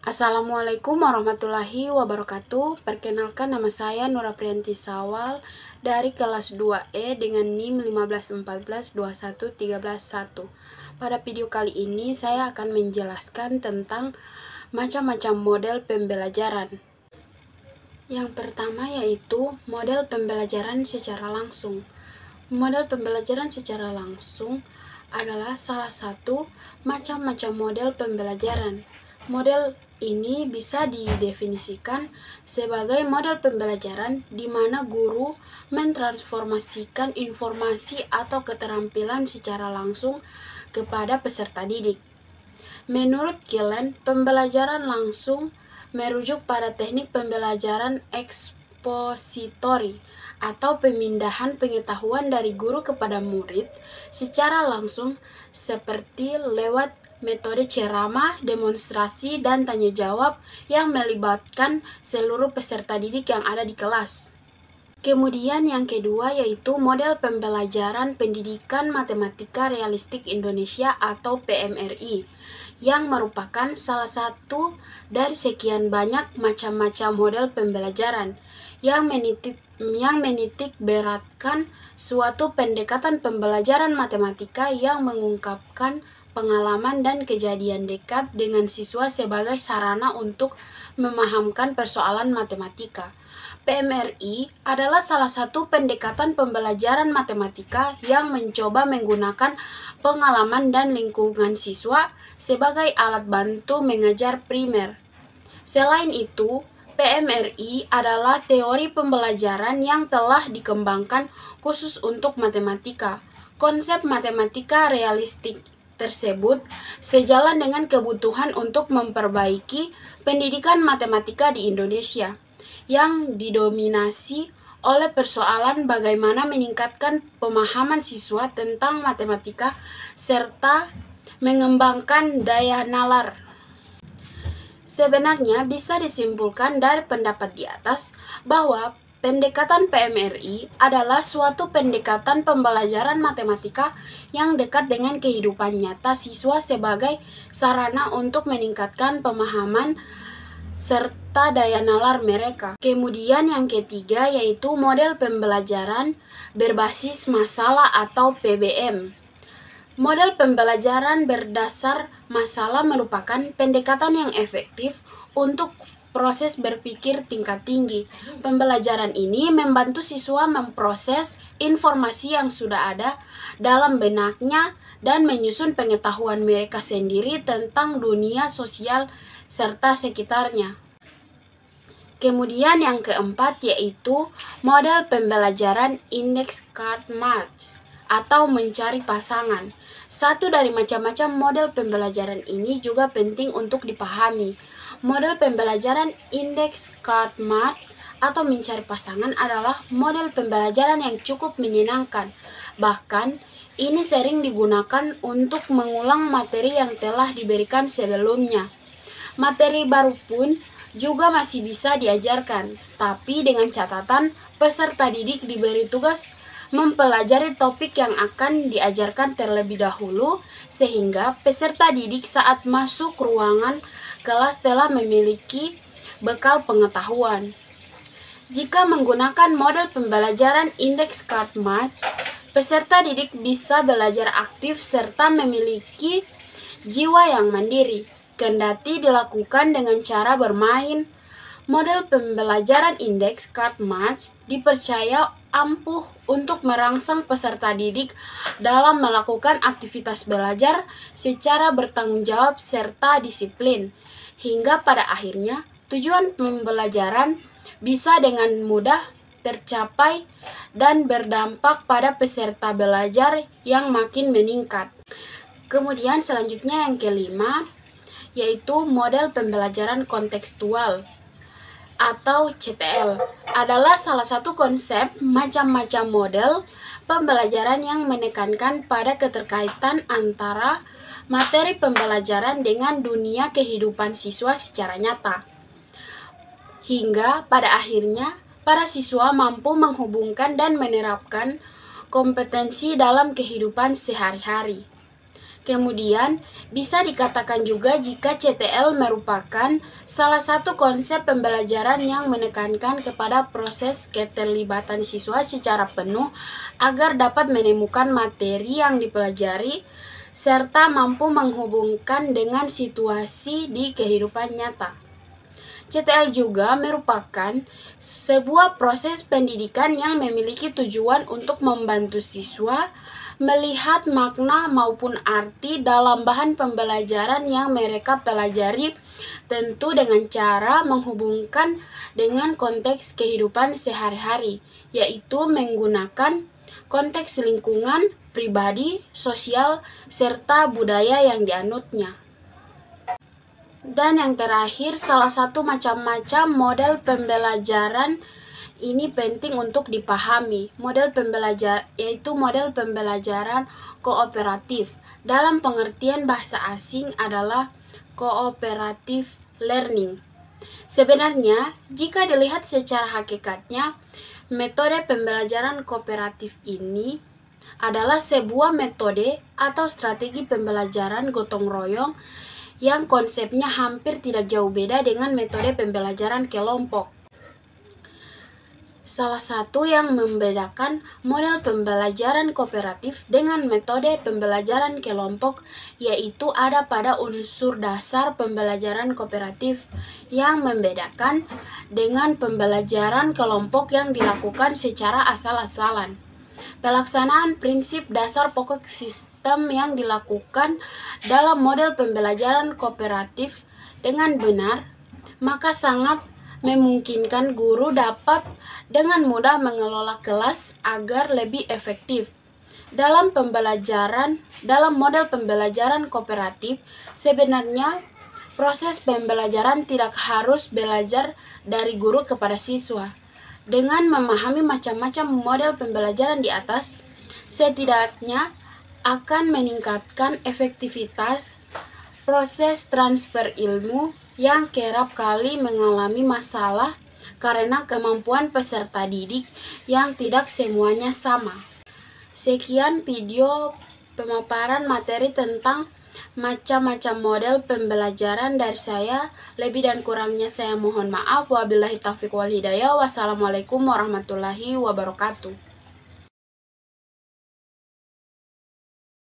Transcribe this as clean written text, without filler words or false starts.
Assalamualaikum warahmatullahi wabarakatuh. Perkenalkan, nama saya Nura Priyanti Sawal dari kelas 2E dengan NIM 151421311. Pada video kali ini saya akan menjelaskan tentang macam-macam model pembelajaran. Yang pertama yaitu model pembelajaran secara langsung. Model pembelajaran secara langsung adalah salah satu macam-macam model pembelajaran. Model ini bisa didefinisikan sebagai model pembelajaran di mana guru mentransformasikan informasi atau keterampilan secara langsung kepada peserta didik. Menurut Killen, pembelajaran langsung merujuk pada teknik pembelajaran ekspositori atau pemindahan pengetahuan dari guru kepada murid secara langsung seperti lewat metode ceramah, demonstrasi, dan tanya jawab yang melibatkan seluruh peserta didik yang ada di kelas. Kemudian yang kedua yaitu model pembelajaran pendidikan matematika realistik Indonesia atau PMRI, yang merupakan salah satu dari sekian banyak macam-macam model pembelajaran yang menitik beratkan suatu pendekatan pembelajaran matematika yang mengungkapkan pengalaman dan kejadian dekat dengan siswa sebagai sarana untuk memahamkan persoalan matematika. PMRI adalah salah satu pendekatan pembelajaran matematika yang mencoba menggunakan pengalaman dan lingkungan siswa sebagai alat bantu mengajar primer. Selain itu, PMRI adalah teori pembelajaran yang telah dikembangkan khusus untuk matematika. Konsep matematika realistik tersebut sejalan dengan kebutuhan untuk memperbaiki pendidikan matematika di Indonesia yang didominasi oleh persoalan bagaimana meningkatkan pemahaman siswa tentang matematika serta mengembangkan daya nalar. Sebenarnya bisa disimpulkan dari pendapat di atas bahwa pendekatan PMRI adalah suatu pendekatan pembelajaran matematika yang dekat dengan kehidupan nyata siswa sebagai sarana untuk meningkatkan pemahaman serta daya nalar mereka. Kemudian yang ketiga yaitu model pembelajaran berbasis masalah atau PBM. Model pembelajaran berdasar masalah merupakan pendekatan yang efektif untuk proses berpikir tingkat tinggi. Pembelajaran ini membantu siswa memproses informasi yang sudah ada dalam benaknya dan menyusun pengetahuan mereka sendiri tentang dunia sosial serta sekitarnya. Kemudian yang keempat yaitu model pembelajaran index card match atau mencari pasangan. Satu dari macam-macam model pembelajaran ini juga penting untuk dipahami. Model pembelajaran index card match atau mencari pasangan adalah model pembelajaran yang cukup menyenangkan. Bahkan, ini sering digunakan untuk mengulang materi yang telah diberikan sebelumnya. Materi baru pun juga masih bisa diajarkan, tapi dengan catatan peserta didik diberi tugas mempelajari topik yang akan diajarkan terlebih dahulu, sehingga peserta didik saat masuk ruangan kelas telah memiliki bekal pengetahuan. Jika menggunakan model pembelajaran index card match, peserta didik bisa belajar aktif serta memiliki jiwa yang mandiri, kendati dilakukan dengan cara bermain. Model pembelajaran index card match dipercaya ampuh untuk merangsang peserta didik dalam melakukan aktivitas belajar secara bertanggung jawab serta disiplin, hingga pada akhirnya tujuan pembelajaran bisa dengan mudah tercapai dan berdampak pada peserta belajar yang makin meningkat. Kemudian selanjutnya yang kelima yaitu model pembelajaran kontekstual atau CTL adalah salah satu konsep macam-macam model pembelajaran yang menekankan pada keterkaitan antara materi pembelajaran dengan dunia kehidupan siswa secara nyata. Hingga pada akhirnya para siswa mampu menghubungkan dan menerapkan kompetensi dalam kehidupan sehari-hari. Kemudian, bisa dikatakan juga jika CTL merupakan salah satu konsep pembelajaran yang menekankan kepada proses keterlibatan siswa secara penuh agar dapat menemukan materi yang dipelajari serta mampu menghubungkan dengan situasi di kehidupan nyata. CTL juga merupakan sebuah proses pendidikan yang memiliki tujuan untuk membantu siswa melihat makna maupun arti dalam bahan pembelajaran yang mereka pelajari, tentu dengan cara menghubungkan dengan konteks kehidupan sehari-hari, yaitu menggunakan konteks lingkungan, pribadi, sosial, serta budaya yang dianutnya. Dan yang terakhir, salah satu macam-macam model pembelajaran ini penting untuk dipahami. Yaitu model pembelajaran kooperatif. Dalam pengertian bahasa asing adalah cooperative learning. Sebenarnya, jika dilihat secara hakikatnya, metode pembelajaran kooperatif ini adalah sebuah metode atau strategi pembelajaran gotong royong yang konsepnya hampir tidak jauh beda dengan metode pembelajaran kelompok. Salah satu yang membedakan model pembelajaran kooperatif dengan metode pembelajaran kelompok yaitu ada pada unsur dasar pembelajaran kooperatif yang membedakan dengan pembelajaran kelompok yang dilakukan secara asal-asalan. Pelaksanaan prinsip dasar pokok sistem yang dilakukan dalam model pembelajaran kooperatif dengan benar, maka sangat memungkinkan guru dapat dengan mudah mengelola kelas agar lebih efektif. Dalam model pembelajaran kooperatif, sebenarnya proses pembelajaran tidak harus belajar dari guru kepada siswa. Dengan memahami macam-macam model pembelajaran di atas, setidaknya akan meningkatkan efektivitas proses transfer ilmu yang kerap kali mengalami masalah karena kemampuan peserta didik yang tidak semuanya sama. Sekian video pemaparan materi tentang macam-macam model pembelajaran dari saya. Lebih dan kurangnya saya mohon maaf. Wabillahi taufiq wal hidayah. Wassalamualaikum warahmatullahi wabarakatuh.